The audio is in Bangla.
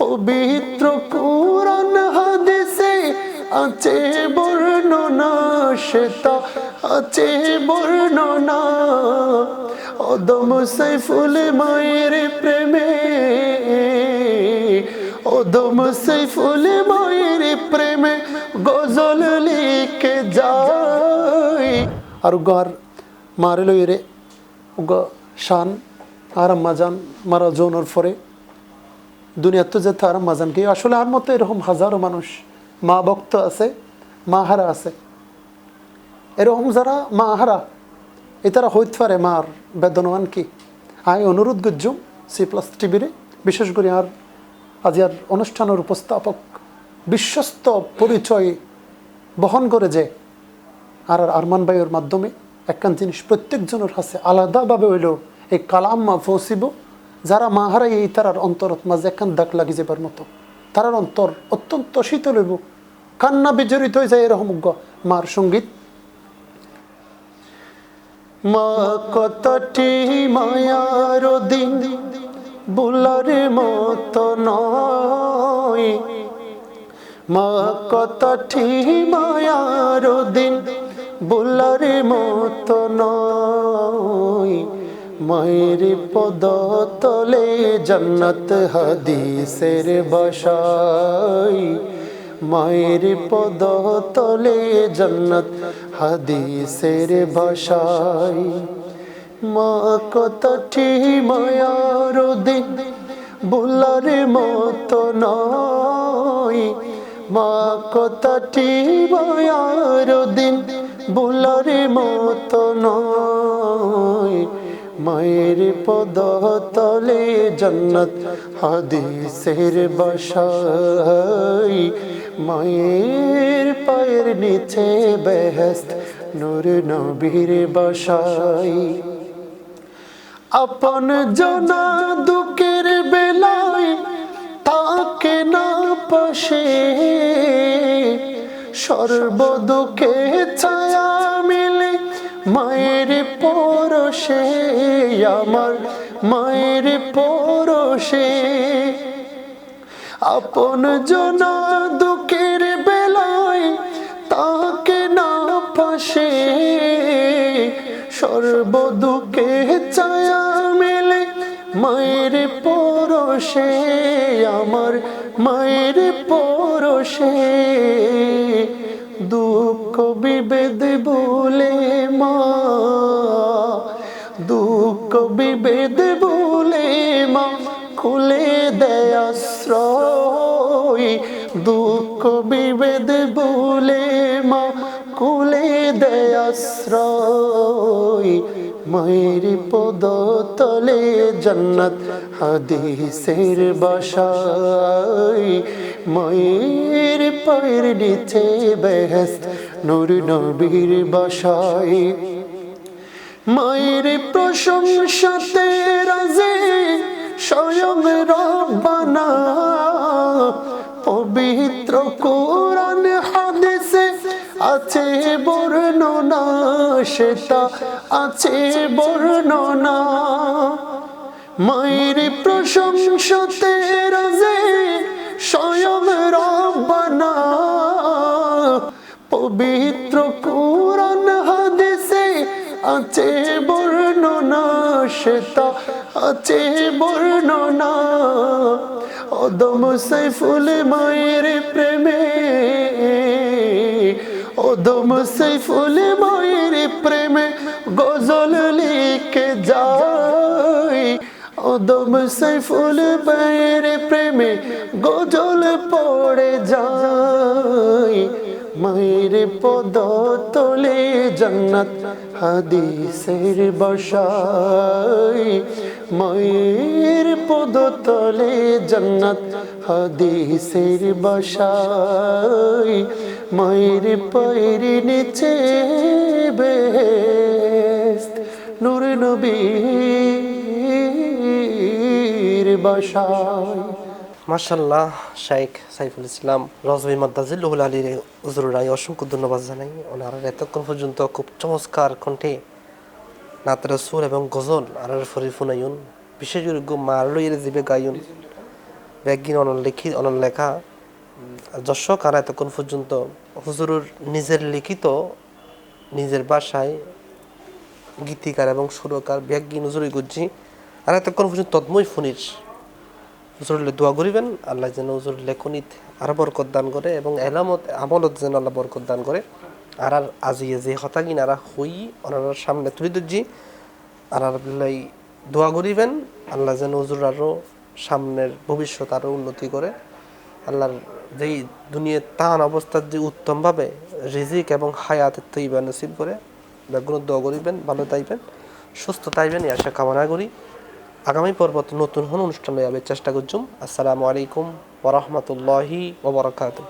পবিত্র কুরআন হাদিসে আছে বর্ণনা, সেটা আছে বর্ণনা। অদম সাইফুল মায়ের প্রেমে, অদম সাইফুল মায়ের প্রেমে গজল লিখে যায়। আর গার মারে লইরে শান আর আম্মাজান মারা জোনর পরে দুনিয়ার তো যেতে আর আম্মাজান কি আসলে আর মতো এরকম হাজারো মানুষ মা ভক্ত আছে, মা হারা আছে। এরকম যারা মা হারা এ তারা হইতে পারে মার বেদনান কি। আমি অনুরোধ করছুম C+ টিভিরে, বিশেষ করে আর আজ আর অনুষ্ঠানের উপস্থাপক বিশ্বস্ত পরিচয় বহন করে যে আর আরমান ভাইয়ের মাধ্যমে একখান জিনিস প্রত্যেকজনের কাছে আলাদাভাবে হইলেও এই কালাম মা পৌঁছিব। যারা মা হারাই এই তারার অন্তরত মাঝে একখান দাগ লাগি যাবার মতো, তারার অন্তর অত্যন্ত শীতল হইব, কান্না বিজড়িত হয়ে যায় এরকম মার সঙ্গীত। মা কতটি মায়ার দিন বুলার মতো নয়, মা কতটি মায়ার দিন বুলার মতো নয়। মায়ের পদ তলে জান্নাত হাদিসের বাসায়, মায়ের পদ তলে জান্নাত হাদিসের বাসায়। মা কতটি মায়ার দিন বুলার মতো নয়, মা কতটি মায়ার দিন বুলার মতো নয়। মায়ের পদ তলে জান্নাত হাদিসের বাসায়, মায়ের পায়ের নিচে বেহেশত নূর নবীর বাসায়। আপন জনা দুঃখের বেলায় তাকে না পাশে, সর্বদুঃখে ছায়া মিলে মায়ের পরশে, আমার মায়ের পরশে। আপন জনা দুঃখের বেলায় তাকে না পাশে, সর্বদুঃখে ছায়া মেলে মায়ের পরশে, আমার মায়ের পরশে। দুঃখ বিভেদ বলে মা, দুঃখ বিভেদ বলে মা খুলে দেয় আশ্রয়, দুঃখ বিভেদ বলে মা খুলে দেয় আশ্রয়। মায়ের পদ তলে জান্নাত হাদিসের বাসায়, মায়ের পায়ের নিচে বেহেশত নূর নবীর বাসায়। মায়ের প্রশংসাতে রাজে স্বয়ং রব্বানা, পবিত্র কুরআন হাদিসে আছে বর্ণনা, সেটা আছে বর্ণনা। মায়ের প্রশংসাতে রাজে স্বয়ং রব্বানা, পবিত্র কুরআন হাদিসে আছে বর্ণনা, সেটা আছে বর্ণনা। অদম সাইফুল মায়ের প্রেমে, অদম সাইফুল মায়ের প্রেমে গজল লিখে যায়, অদম সাইফুল মায়ের প্রেমে গজল পড়ে যায়। মায়ের পদ তলে জান্নাত হাদিসের বাসায়, মায়ের পদ তলে জান্নাত হাদিসের বাসায়। মায়ের পায়ের নিচে বেহেশত নূর নবীর বাসায়। মাশাআল্লাহ, শাইখ সাইফুল ইসলাম রাজভী মাদ্দাজিল্লুহুল আলীর হুজুরাই অসংখ্য ধন্যবাদ জানাই। ওনারা এতক্ষণ পর্যন্ত খুব চমৎকার কণ্ঠে নাত রাসূল এবং গজল আর ফরিফুনায়ুন বিশেষজ্ঞ মারলইয়ের জিবে গায়ুন ব্যাগিন অনলেখা দর্শক আর এতক্ষণ পর্যন্ত হুজুরুর নিজের লিখিত নিজের ভাষায় গীতিকার এবং সুরকার ব্যাগিন হুজুরি গুজ্জি আর এতক্ষণ পর্যন্ত তদ্ময় ফনির হুজুরলে দোয়া করিবেন আল্লাহ যেন হুজুর লেখনিত আরো বরকত দান করে এবং এলামত আমলত যেন আল্লাহ বরকত দান করে আর আজিয়ে যে হতাগিন আর হই ওনার সামনে তুলি দুজি আর দোয়া করিবেন আল্লাহ যেন হুজুর আরো সামনের ভবিষ্যৎ আরো উন্নতি করে আল্লাহর যেই দুনিয়ার তান অবস্থার যে উত্তমভাবে রিজিক এবং হায়াতের তৈবা নসিব করে ব্যাগুলো দোয়া করিবেন ভালো তাইবেন সুস্থ তাইবেন এই আশা কামনা করি আগামী পর্বত নতুন হন অনুষ্ঠান লইয়া চেষ্টা করছুম আসসালামু আলাইকুম ওয়া রাহমাতুল্লাহি ওয়া বারাকাতুহু